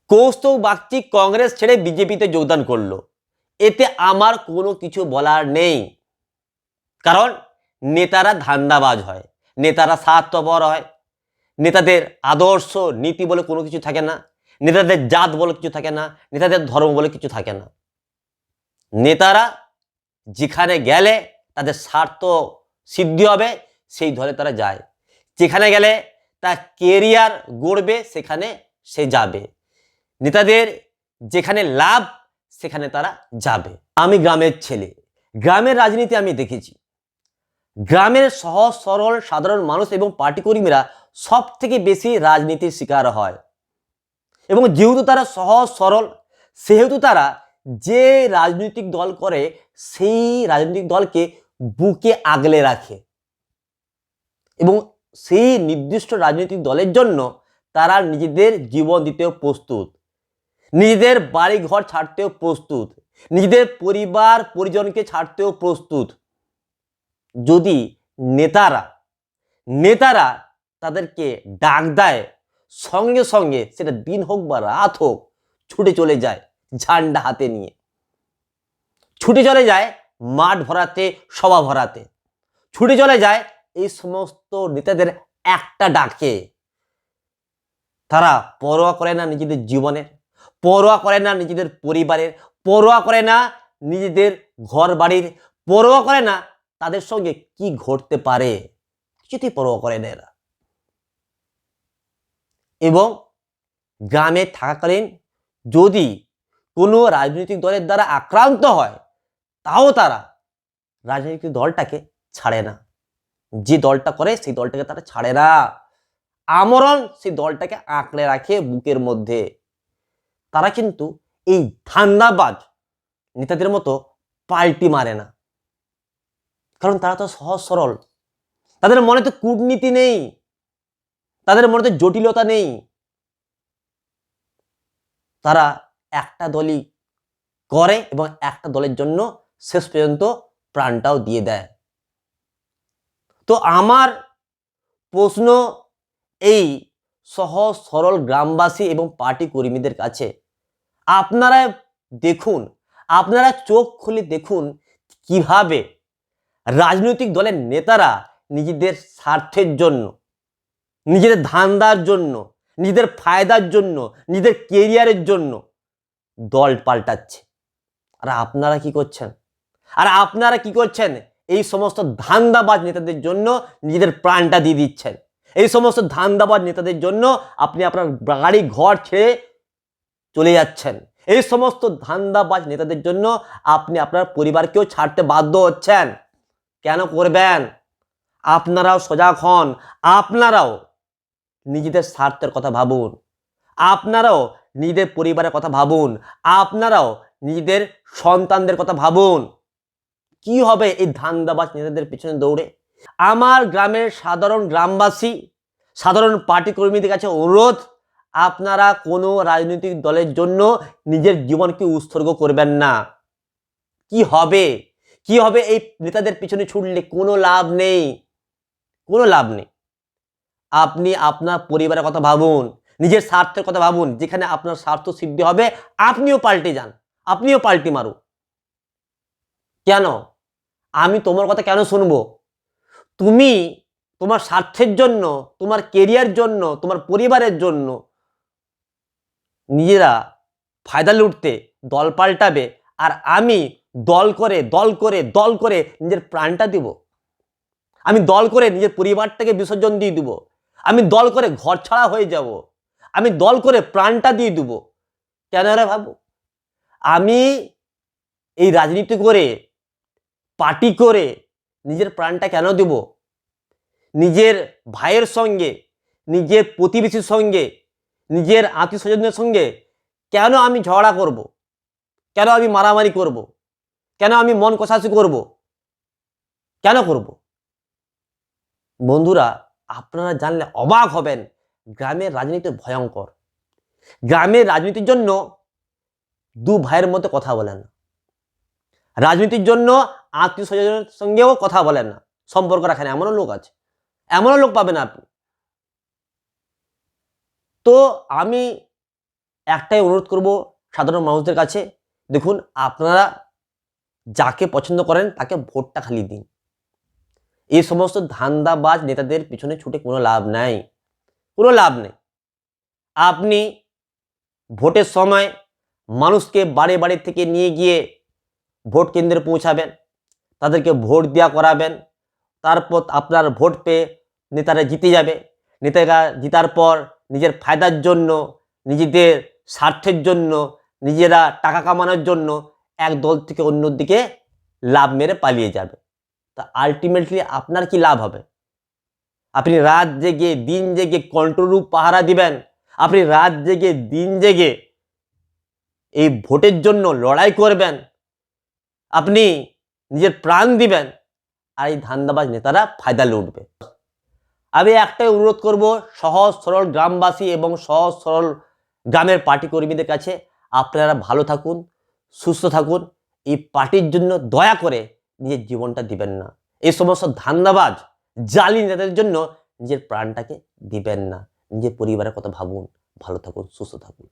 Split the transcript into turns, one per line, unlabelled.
কৌস্তব বাগচি কংগ্রেস ছেড়ে বিজেপিতে যোগদান করলো, এতে আমার কোনো কিছু বলার নেই। কারণ নেতারা ধান্দাবাজ হয়, নেতারা স্বার্থপর হয়, নেতাদের আদর্শ নীতি বলে কোনো কিছু থাকে না, নেতাদের জাত বলে কিছু থাকে না, নেতাদের ধর্ম বলে কিছু থাকে না। নেতারা যেখানে গেলে তাদের স্বার্থ সিদ্ধি হবে সেই দলে তারা যায়, যেখানে গেলে তার কেরিয়ার গড়বে সেখানে সে যাবে, নেতাদের যেখানে লাভ সেখানে তারা যাবে। আমি গ্রামের ছেলে, গ্রামের রাজনীতি আমি দেখেছি। গ্রামের সহজ সরল সাধারণ মানুষ এবং পার্টি কর্মীরা সব থেকে বেশি রাজনীতির শিকার হয়, এবং যেহেতু তারা সহজ সরল সেহেতু তারা যে রাজনৈতিক দল করে সেই রাজনৈতিক দলকে বুকে আগলে রাখে, এবং সেই নির্দিষ্ট রাজনৈতিক দলের জন্য তারা নিজেদের জীবন দিতেও প্রস্তুত, নিজেদের বাড়ি ঘর ছাড়তেও প্রস্তুত, নিজেদের পরিবার পরিজনকে ছাড়তেও প্রস্তুত। যদি নেতারা তাদেরকে ডাক দেয়, সঙ্গে সঙ্গে সেটা দিন হোক বা রাত হোক ছুটে চলে যায়, ঝান্ডা হাতে নিয়ে ছুটে চলে যায় মাঠ ভরাতে, সভা ভরাতে, ছুটে চলে যায় এই সমস্ত নেতাদের একটা ডাকে। তারা পরোয়া করে না নিজেদের জীবনের, পরোয়া করে না নিজেদের পরিবারের, পরোয়া করে না নিজেদের ঘর বাড়ির, পরোয়া করে না তাদের সঙ্গে কি ঘটতে পারে, কিছুতেই পরোয়া করে না এরা। এবং গ্রামে থাকাকালীন যদি কোনো রাজনৈতিক দলের দ্বারা আক্রান্ত হয় তাও তারা রাজনৈতিক দলটাকে ছাড়ে না, যে দলটা করে সেই দলটাকে তারা ছাড়ে না, আমরণ সেই দলটাকে আঁকড়ে রাখে বুকের মধ্যে। তারা কিন্তু এই ধান্দাবাজ নেতাদের মতো পাল্টি মারে না, কারণ তারা তো সহজ সরল, তাদের মনে তো কূটনীতি নেই, তাদের মনে তো জটিলতা নেই। তারা একটা দলই করে এবং একটা দলের জন্য শেষ পর্যন্ত প্রাণটাও দিয়ে দেয়। তো আমার প্রশ্ন এই সহজ সরল গ্রামবাসী এবং পার্টি কর্মীদের কাছে, আপনারা দেখুন, আপনারা চোখ খুলে দেখুন কিভাবে রাজনৈতিক দলের নেতারা নিজেদের স্বার্থের জন্য, নিজেদের ধান্দার জন্য, নিজেদের ফায়দার জন্য, নিজেদের কেরিয়ারের জন্য দল পাল্টাচ্ছে। আর আপনারা কি করছেন? এই সমস্ত ধান্দাবাজ নেতাদের জন্য নিজেদের প্রাণটা দিয়ে দিচ্ছেন। এই সমস্ত ধান্দাবাজ নেতাদের জন্য আপনি আপনার বাড়ি ঘর ছেড়ে চলে যাচ্ছেন। এই সমস্ত ধান্দাবাজ নেতাদের জন্য আপনি আপনার পরিবারকেও ছাড়তে বাধ্য হচ্ছেন। কেন করবেন? আপনারাও সজাগ হন, আপনারাও নিজেদের স্বার্থের কথা ভাবুন, আপনারাও নিজেদের পরিবারের কথা ভাবুন, আপনারাও নিজেদের সন্তানদের কথা ভাবুন। কি হবে এই ধান্দাবাজ নেতাদের পিছনে দৌড়ে? আমার গ্রামের সাধারণ গ্রামবাসী, সাধারণ পার্টি কর্মীদের কাছে অনুরোধ, আপনারা কোনো রাজনৈতিক দলের জন্য নিজের জীবনকে উৎসর্গ করবেন না। কি হবে এই নেতাদের পিছনে ছুটলে? কোনো লাভ নেই। আপনি আপনার পরিবারের কথা ভাবুন, নিজের স্বার্থের কথা ভাবুন। যেখানে আপনার স্বার্থ সিদ্ধি হবে আপনিও পাল্টে যান, আপনিও পাল্টি মারুন। কেন আমি তোমার কথা কেন শুনবো? তুমি তোমার স্বার্থের জন্য, তোমার কেরিয়ার জন্য, তোমার পরিবারের জন্য নিজেরা ফায়দা লুটতে দল পাল্টাবে, আর আমি দল করে নিজের প্রাণটা দিব, আমি দল করে নিজের পরিবারটাকে বিসর্জন দিয়ে দিব, আমি দল করে ঘর ছাড়া হয়ে যাব, আমি দল করে প্রাণটা দিয়ে দিব। কেন রে ভাবো? আমি এই রাজনীতি করে, পার্টি করে নিজের প্রাণটা কেন দেব? নিজের ভাইয়ের সঙ্গে, নিজের প্রতিবেশীর সঙ্গে, নিজের আত্মীয় স্বজনদের সঙ্গে কেন আমি ঝগড়া করব? কেন আমি মারামারি করব? কেন আমি মন কষাকষি করব? কেন করব? বন্ধুরা, আপনারা জানলে অবাক হবেন, গ্রামের রাজনীতি ভয়ঙ্কর। গ্রামের রাজনীতির জন্য দু ভাইয়ের মধ্যে কথা বলেন না, রাজনীতির জন্য আত্মীয় স্বজনের সঙ্গেও কথা বলেন না, সম্পর্ক রাখেন, এমনও লোক আছে, এমনও লোক পাবেন আপনি। তো আমি একটাই অনুরোধ করব সাধারণ মানুষদের কাছে, দেখুন আপনারা যাকে পছন্দ করেন তাকে ভোটটা খালি দিন। এই সমস্ত ধান্দাবাজ নেতাদের পিছনে ছুটে কোনো লাভ নাই, কোনো লাভ নেই। আপনি ভোটের সময় মানুষকে বাড়ি বাড়ি থেকে নিয়ে গিয়ে ভোট কেন্দ্রে পৌঁছাবেন, তাদেরকে ভোট দেওয়া করাবেন, তারপর আপনার ভোট পেয়ে নেতারা জিতে যাবে। নেতারা জিতার পর নিজের ফায়দার জন্য, নিজেদের স্বার্থের জন্য, নিজেরা টাকা কামানোর জন্য এক দল থেকে অন্য দিকে লাভ মেরে পালিয়ে যাবে। তা আলটিমেটলি আপনার কি লাভ হবে? আপনি রাত জেগে দিন জেগে কন্ট্রোল রুম পাহারা দিবেন, আপনি রাত জেগে দিন জেগে এই ভোটের জন্য লড়াই করবেন, আপনি নিজের প্রাণ দিবেন, আর এই ধান্দাবাজ নেতারা ফায়দা লুটবে। আমি একটাই অনুরোধ করব সহজ সরল গ্রামবাসী এবং সহজ সরল গ্রামের পার্টি কর্মীদের কাছে, আপনারা ভালো থাকুন, সুস্থ থাকুন। এই পার্টির জন্য দয়া করে নিজের জীবনটা দিবেন না। এই সমস্ত ধান্দাবাজ জালি নেতাদের জন্য নিজের প্রাণটাকে দিবেন না। নিজের পরিবারের কথা ভাবুন। ভালো থাকুন, সুস্থ থাকুন।